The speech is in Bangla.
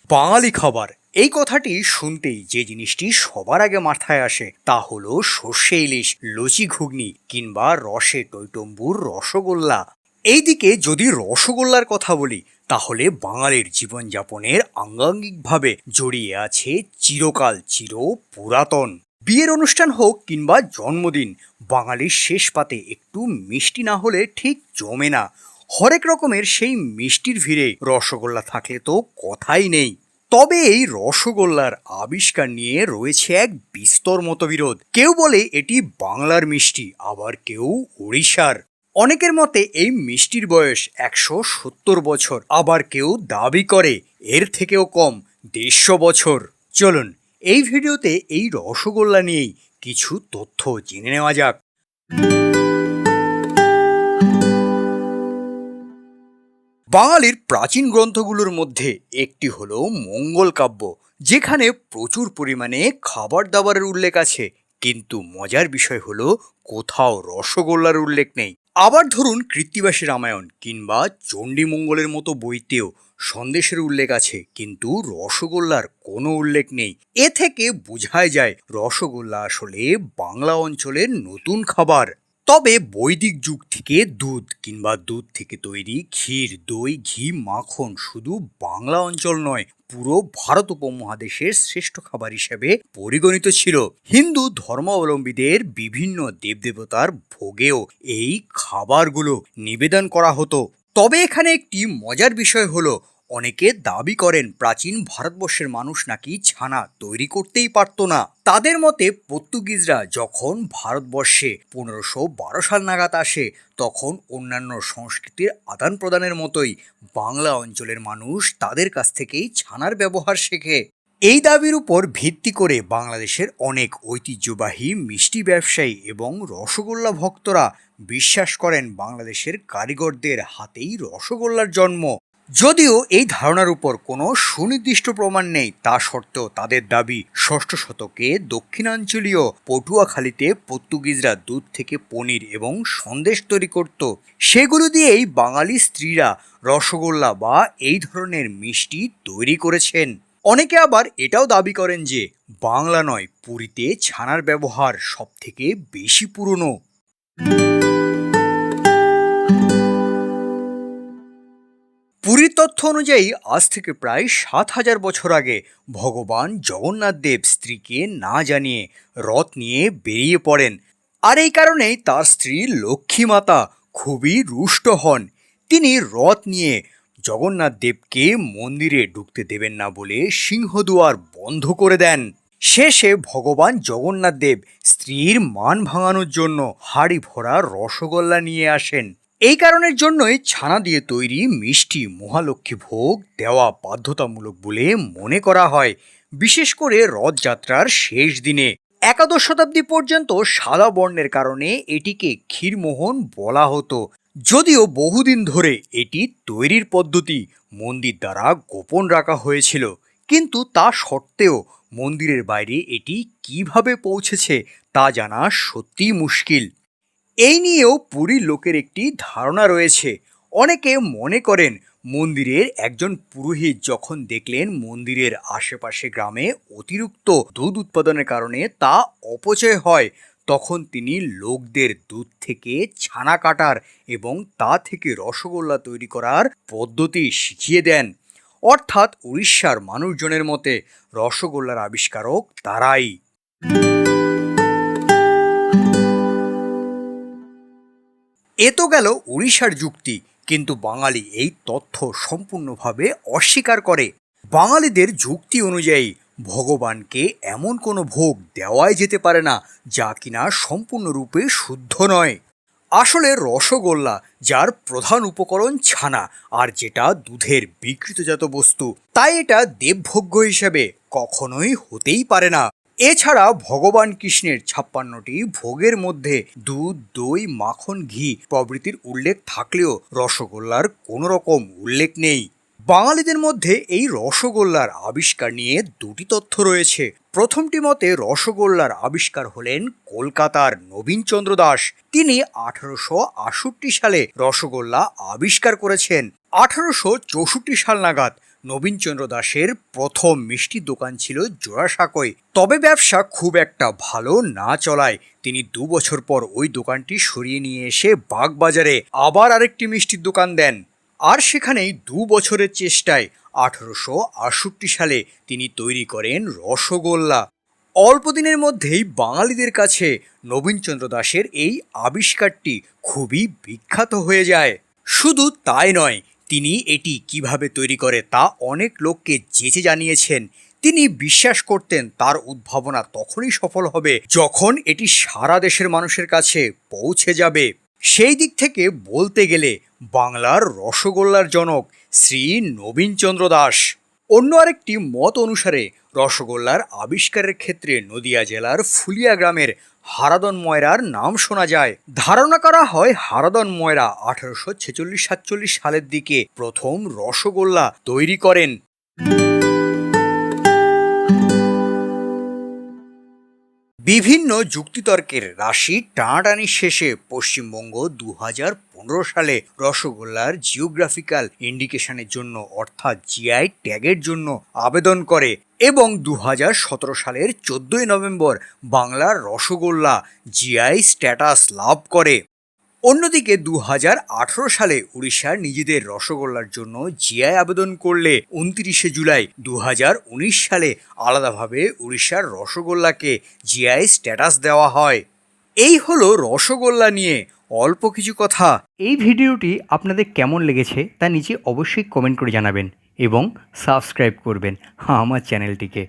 বাঙালি খাবার এই কথাটি শুনতেই যে জিনিসটি সবার আগে মাথায় আসে তা হলো সর্ষে ইলিশ, লুচি ঘুগনি কিংবা রসে টইটম্বুর রসগোল্লা। এইদিকে যদি রসগোল্লার কথা বলি তাহলে বাঙালির জীবনযাপনের আঙ্গাঙ্গিকভাবে জড়িয়ে আছে চিরকাল চির পুরাতন। বিয়ের অনুষ্ঠান হোক কিংবা জন্মদিন, বাঙালির শেষ পাতে একটু মিষ্টি না হলে ঠিক জমে না। হরেক রকমের সেই মিষ্টির ভিড়ে রসগোল্লা থাকলে তো কথাই নেই। তবে এই রসগোল্লার আবিষ্কার নিয়ে রয়েছে এক বিস্তর মতবিরোধ। কেউ বলে এটি বাংলার মিষ্টি, আবার কেউ ওড়িশার। অনেকের মতে এই মিষ্টির বয়স 170 বছর, আবার কেউ দাবি করে এর থেকেও কম, 150 বছর। চলুন এই ভিডিওতে এই রসগোল্লা নিয়েই কিছু তথ্য জেনে নেওয়া যাক। বাঙালির প্রাচীন গ্রন্থগুলোর মধ্যে একটি হলো মঙ্গল কাব্য, যেখানে প্রচুর পরিমাণে খাবার দাবারের উল্লেখ আছে, কিন্তু মজার বিষয় হলো কোথাও রসগোল্লার উল্লেখ নেই। আবার ধরুন কৃত্তিবাসী রামায়ণ কিংবা চণ্ডীমঙ্গলের মতো বইতেও সন্দেশের উল্লেখ আছে, কিন্তু রসগোল্লার কোনো উল্লেখ নেই। এ থেকে বোঝাই যায় রসগোল্লা আসলে বাংলা অঞ্চলের নতুন খাবার। তবে বৈদিক যুগ থেকে দুধ কিংবা দুধ থেকে তৈরি ক্ষীর, দই, ঘি, মাখন শুধু বাংলা অঞ্চল নয়, পুরো ভারত উপমহাদেশের শ্রেষ্ঠ খাবার হিসেবে পরিগণিত ছিল। হিন্দু ধর্মাবলম্বীদের বিভিন্ন দেবদেবতার ভোগেও এই খাবারগুলো নিবেদন করা হতো। তবে এখানে একটি মজার বিষয় হলো, অনেকে দাবি করেন প্রাচীন ভারতবর্ষের মানুষ নাকি ছানা তৈরি করতেই পারতো না। তাদের মতে পর্তুগিজরা যখন ভারতবর্ষে 1512 সাল নাগাদ আসে, তখন অন্যান্য সংস্কৃতির আদান প্রদানের মতোই বাংলা অঞ্চলের মানুষ তাদের কাছ থেকেই ছানার ব্যবহার শেখে। এই দাবির উপর ভিত্তি করে বাংলাদেশের অনেক ঐতিহ্যবাহী মিষ্টি ব্যবসায়ী এবং রসগোল্লা ভক্তরা বিশ্বাস করেন বাংলাদেশের কারিগরদের হাতেই রসগোল্লার জন্ম। যদিও এই ধারণার উপর কোনো সুনির্দিষ্ট প্রমাণ নেই, তা সত্ত্বেও তাদের দাবি 6ষ্ঠ শতকে দক্ষিণাঞ্চলীয় পটুয়াখালীতে পর্তুগিজরা দুধ থেকে পনির এবং সন্দেশ তৈরি করত। সেগুলো দিয়েই বাঙালি স্ত্রীরা রসগোল্লা বা এই ধরনের মিষ্টি তৈরি করেছেন। অনেকে আবার এটাও দাবি করেন যে বাংলা নয়, পুরীতে ছানার ব্যবহার সব থেকে বেশি পুরনো। পুরীর তথ্য অনুযায়ী আজ থেকে প্রায় 7000 বছর আগে ভগবান জগন্নাথ দেব স্ত্রীকে না জানিয়ে রথ নিয়ে বেরিয়ে পড়েন। আর এই কারণেই তার স্ত্রী লক্ষ্মী মাতা খুবই রুষ্ট হন। তিনি রথ নিয়ে জগন্নাথ দেবকে মন্দিরে ঢুকতে দেবেন না বলে সিংহদুয়ার বন্ধ করে দেন। শেষে ভগবান জগন্নাথ দেব স্ত্রীর মান ভাঙানোর জন্য হাড়ি ভরা রসগোল্লা নিয়ে আসেন। এই কারণের জন্যই ছানা দিয়ে তৈরি মিষ্টি মহালক্ষ্মী ভোগ দেওয়া বাধ্যতামূলক বলে মনে করা হয়, বিশেষ করে রথযাত্রার শেষ দিনে। একাদশ শতাব্দী পর্যন্ত সাদা বর্ণের কারণে এটিকে ক্ষীরমোহন বলা হতো। যদিও বহুদিন ধরে এটি তৈরির পদ্ধতি মন্দির দ্বারা গোপন রাখা হয়েছিল, কিন্তু তা সত্ত্বেও মন্দিরের বাইরে এটি কিভাবে পৌঁছেছে তা জানা সত্যিই মুশকিল। এই নিয়েও পুরীর লোকের একটি ধারণা রয়েছে। অনেকে মনে করেন মন্দিরের একজন পুরোহিত যখন দেখলেন মন্দিরের আশেপাশে গ্রামে অতিরিক্ত দুধ উৎপাদনের কারণে তা অপচয় হয়, তখন তিনি লোকদের দুধ থেকে ছানা কাটার এবং তা থেকে রসগোল্লা তৈরি করার পদ্ধতি শিখিয়ে দেন। অর্থাৎ উড়িষ্যার মানুষজনের মতে রসগোল্লার আবিষ্কারক তারাই। এ তো গেল উড়িষ্যার যুক্তি, কিন্তু বাঙালি এই তথ্য সম্পূর্ণভাবে অস্বীকার করে। বাঙালিদের যুক্তি অনুযায়ী ভগবানকে এমন কোনো ভোগ দেওয়াই যেতে পারে না যা কিনা সম্পূর্ণরূপে শুদ্ধ নয়। আসলে রসগোল্লা, যার প্রধান উপকরণ ছানা আর যেটা দুধের বিকৃতজাত বস্তু, তাই এটা দেবভোগ্য হিসেবে কখনোই হতেই পারে না। এছাড়া ভগবান কৃষ্ণের 56টি ভোগের মধ্যে দুধ, দই, মাখন, ঘি প্রভৃতির উল্লেখ থাকলেও রসগোল্লার কোনো রকম উল্লেখ নেই। বাঙালিদের মধ্যে এই রসগোল্লার আবিষ্কার নিয়ে দুটি তথ্য রয়েছে। প্রথমটি মতে রসগোল্লার আবিষ্কার হলেন কলকাতার নবীনচন্দ্র দাস। তিনি 1868 সালে রসগোল্লা আবিষ্কার করেছেন। 1864 সাল নাগাদ নবীনচন্দ্র দাশের প্রথম মিষ্টির দোকান ছিল জোড়াসাঁকোয়। তবে ব্যবসা খুব একটা ভালো না চলায় তিনি 2 বছর পর ওই দোকানটি সরিয়ে নিয়ে এসে বাগবাজারে আবার আরেকটি মিষ্টির দোকান দেন। আর সেখানেই 2 বছরের চেষ্টায় 1868 সালে তিনি তৈরি করেন রসগোল্লা। অল্প দিনের মধ্যেই বাঙালিদের কাছে নবীনচন্দ্র দাশের এই আবিষ্কারটি খুবই বিখ্যাত হয়ে যায়। শুধু তাই নয়, তিনি এটি কিভাবে তৈরি করে তা অনেক লোককে যেচে জানিয়েছেন। তিনি বিশ্বাস করতেন তার উদ্ভাবনা তখনই সফল হবে যখন এটি সারা দেশের মানুষের কাছে পৌঁছে যাবে। সেই দিক থেকে বলতে গেলে বাংলার রসগোল্লার জনক শ্রী নবীনচন্দ্র দাশ। অন্য আরেকটি মত অনুসারে রসগোল্লার আবিষ্কারের ক্ষেত্রে নদিয়া জেলার ফুলিয়া গ্রামের হারাদন ময়রার নাম শোনা যায়। ধারণা করা হয় হারাদন ময়রা 1846-47 সালের দিকে প্রথম রসগোল্লা তৈরি করেন। বিভিন্ন যুক্তিতর্কের রাশি টানাটানির শেষে পশ্চিমবঙ্গ 2015 সালে রসগোল্লার জিওগ্রাফিক্যাল ইন্ডিকেশনের জন্য অর্থাৎ জিআই ট্যাগের জন্য আবেদন করে এবং 2017 সালের 14 নভেম্বর বাংলার রসগোল্লা জিআই স্ট্যাটাস লাভ করে। অন্যদিকে 2018 সালে উড়িষ্যার নিজেদের রসগোল্লার জন্য জিআই আবেদন করলে 29 জুলাই 2019 সালে আলাদাভাবে উড়িষ্যার রসগোল্লাকে জিআই স্ট্যাটাস দেওয়া হয়। এই হলো রসগোল্লা নিয়ে অল্প কিছু কথা। এই ভিডিওটি আপনাদের কেমন লেগেছে তা নিচে অবশ্যই কমেন্ট করে জানাবেন এবং সাবস্ক্রাইব করবেন আমার চ্যানেলটিকে।